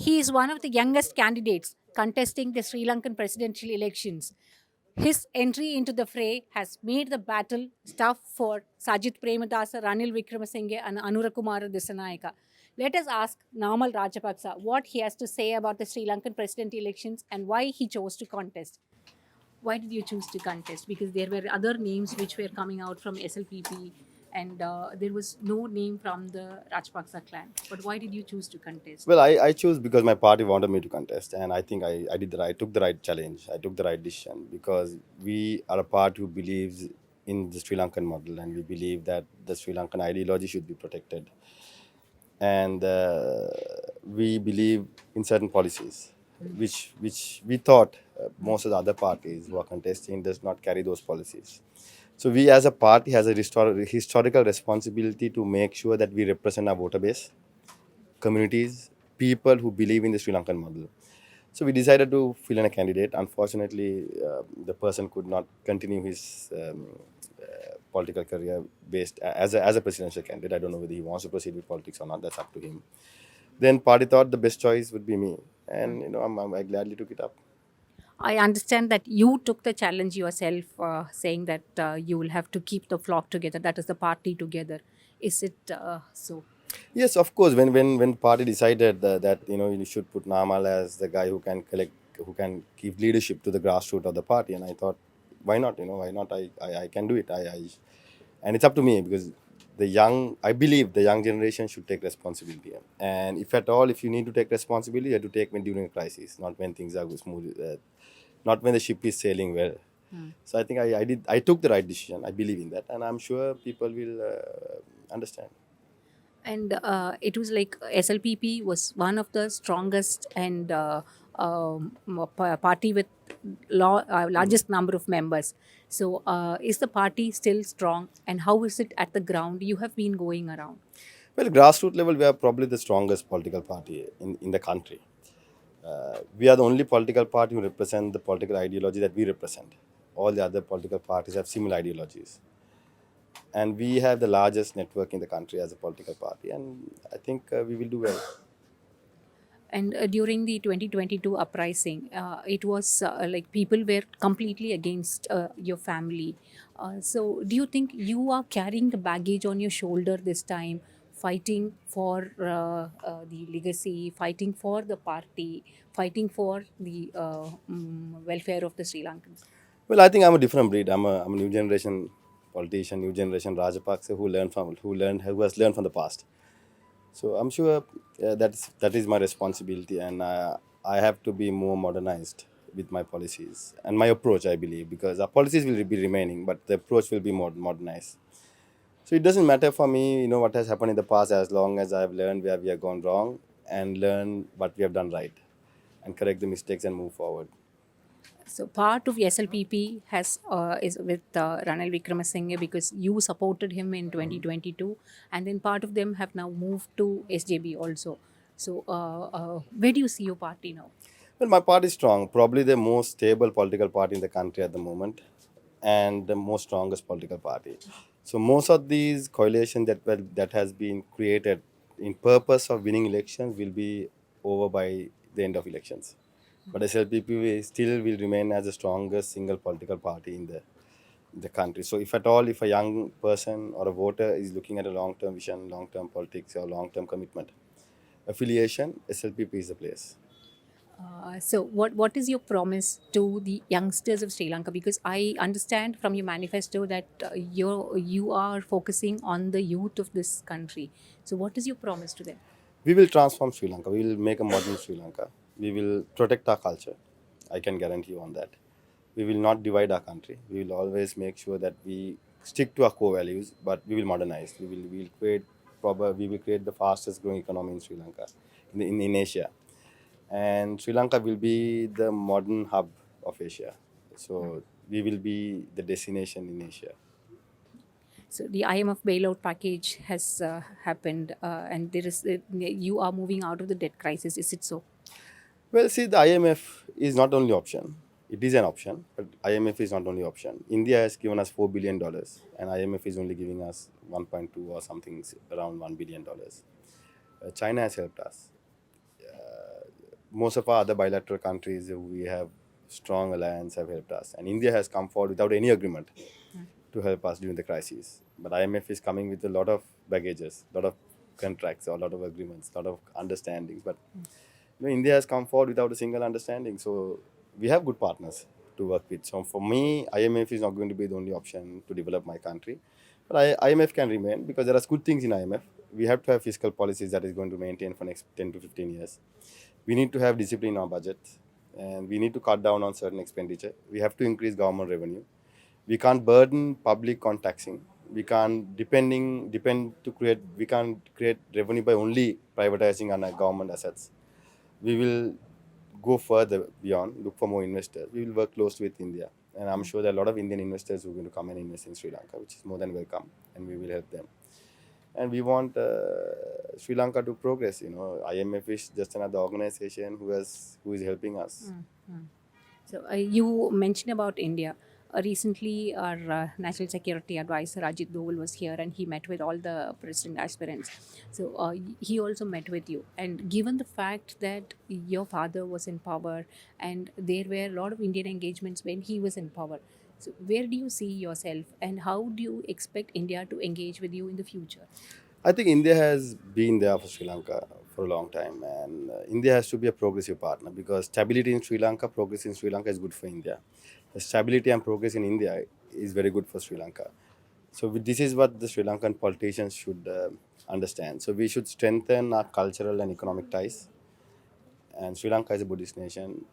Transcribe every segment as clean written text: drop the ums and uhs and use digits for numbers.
He is one of the youngest candidates contesting the Sri Lankan presidential elections. His entry into the fray has made the battle tough for Sajith Premadasa, Ranil Wickramasinghe, and Anurakumara Dissanayaka. Let us ask Namal Rajapaksa what he has to say about the Sri Lankan presidential elections and why he chose to contest. Why did you choose to contest? Because there were other names which were coming out from SLPP, and there was no name from the Rajapaksa clan. But why did you choose to contest? Well, I chose because my party wanted me to contest, and I think I did the right, took the right challenge. I took the right decision because we are a party who believes in the Sri Lankan model, and we believe that the Sri Lankan ideology should be protected, and we believe in certain policies, which we thought most of the other parties who are contesting does not carry those policies. So we as a party has a historical responsibility to make sure that we represent our voter base communities, people who believe in the Sri Lankan model. So we decided to fill in a candidate. Unfortunately, the person could not continue his political career based as a presidential candidate. I don't know whether he wants to proceed with politics or not. That's up to him. Then party thought the best choice would be me, and I gladly took it up. I understand that you took the challenge yourself, saying that you will have to keep the flock together, that is the party together. Is it so? Yes, of course. When party decided that you should put Namal as the guy who can collect, who can give leadership to the grassroots of the party, and I thought, why not? Why not? I can do it. And it's up to me because I believe the young generation should take responsibility. And if at all, if you need to take responsibility, you have to take when during a crisis, not when things are smooth, not when the ship is sailing well. So I think I took the right decision. I believe in that, and I'm sure people will understand. And it was like SLPP was one of the strongest and party with largest number of members. So, is the party still strong? And how is it at the ground? You have been going around. Well, grassroots level, we are probably the strongest political party in the country. We are the only political party who represent the political ideology that we represent. All the other political parties have similar ideologies. And we have the largest network in the country as a political party. And I think we will do well. And during the 2022 uprising, it was like people were completely against your family. So, do you think you are carrying the baggage on your shoulder this time, fighting for the legacy, fighting for the party, fighting for the welfare of the Sri Lankans? Well, I think I'm a different breed. I'm a new generation politician, new generation Rajapaksa who has learned from the past. So I'm sure that is my responsibility, and I have to be more modernized with my policies and my approach. I believe because our policies will be remaining, but the approach will be more modernized. So it doesn't matter for me, what has happened in the past, as long as I've learned where we have gone wrong and learn what we have done right, and correct the mistakes and move forward. So part of SLPP is with Ranil Wickramasinghe because you supported him in 2022, and then part of them have now moved to SJB also. So where do you see your party now? Well, my party is strong, probably the most stable political party in the country at the moment, and the most strongest political party. So most of these coalition that has been created in purpose of winning elections will be over by the end of elections. But SLPP still will remain as the strongest single political party in the country. So if at all, if a young person or a voter is looking at a long-term vision, long-term politics or long-term commitment, affiliation, SLPP is the place. So what is your promise to the youngsters of Sri Lanka? Because I understand from your manifesto that you are focusing on the youth of this country. So what is your promise to them? We will transform Sri Lanka. We will make a modern Sri Lanka. We will protect our culture. I can guarantee you on that. We will not divide our country. We will always make sure that we stick to our core values, but we will modernize. We will create the fastest growing economy in Sri Lanka, in Asia, and Sri Lanka will be the modern hub of Asia. So we will be the destination in Asia. So the IMF bailout package has happened, and you are moving out of the debt crisis. Is it so? Well, see, the IMF is not only option. It is an option, but IMF is not only option. India has given us $4 billion, and IMF is only giving us 1.2 or something around $1 billion. China has helped us. most of our other bilateral countries we have strong alliance have helped us, and India has come forward without any agreement to help us during the crisis. But IMF is coming with a lot of baggages, a lot of contracts, a lot of agreements, a lot of understandings. But India has come forward without a single understanding. So we have good partners to work with. So for me, IMF is not going to be the only option to develop my country. But IMF can remain because there are good things in IMF. We have to have fiscal policies that is going to maintain for next 10 to 15 years. We need to have discipline in our budget, and we need to cut down on certain expenditure. We have to increase government revenue. We can't burden public on taxing. We can't we can't create revenue by only privatizing our government assets. We will go further beyond, look for more investors. We will work closely with India, and I'm sure there are a lot of Indian investors who are going to come and invest in Sri Lanka, which is more than welcome, and we will help them. And we want Sri Lanka to progress. IMF is just another organization who is helping us. So you mentioned about India. Recently, our National Security Advisor Ajit Doval was here, and he met with all the president aspirants. So he also met with you. And given the fact that your father was in power, and there were a lot of Indian engagements when he was in power, so where do you see yourself, and how do you expect India to engage with you in the future? I think India has been there for Sri Lanka for a long time, and India has to be a progressive partner because stability in Sri Lanka, progress in Sri Lanka is good for India. The stability and progress in India is very good for Sri Lanka. So this is what the Sri Lankan politicians should understand. So we should strengthen our cultural and economic ties. And Sri Lanka is a Buddhist nation.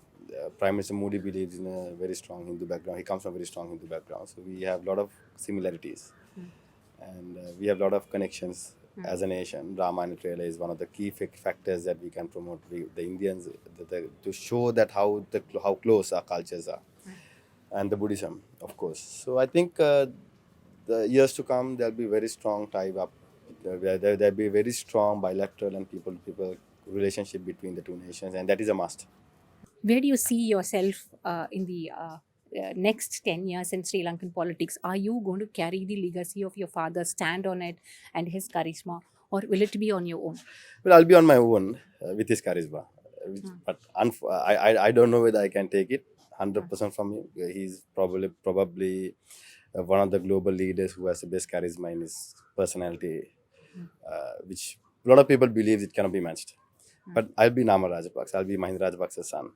Prime Minister Modi believes in a very strong Hindu background. He comes from a very strong Hindu background. So we have a lot of similarities, and we have a lot of connections as a nation. Ramayana Trail is one of the key factors that we can promote the Indians to show that how close our cultures are, and the Buddhism, of course. So I think the years to come there'll be very strong tie up. There'll be very strong bilateral and people relationship between the two nations, and that is a must. Where do you see yourself in the next 10 years in Sri Lankan politics? Are you going to carry the legacy of your father, stand on it, and his charisma, or will it be on your own? Well, I'll be on my own with his charisma. But I don't know whether I can take it 100% from him. He's probably one of the global leaders who has the best charisma in his personality, which a lot of people believe it cannot be matched. But I'll be Namal Rajapaksa. I'll be Mahinda Rajapaksa's son.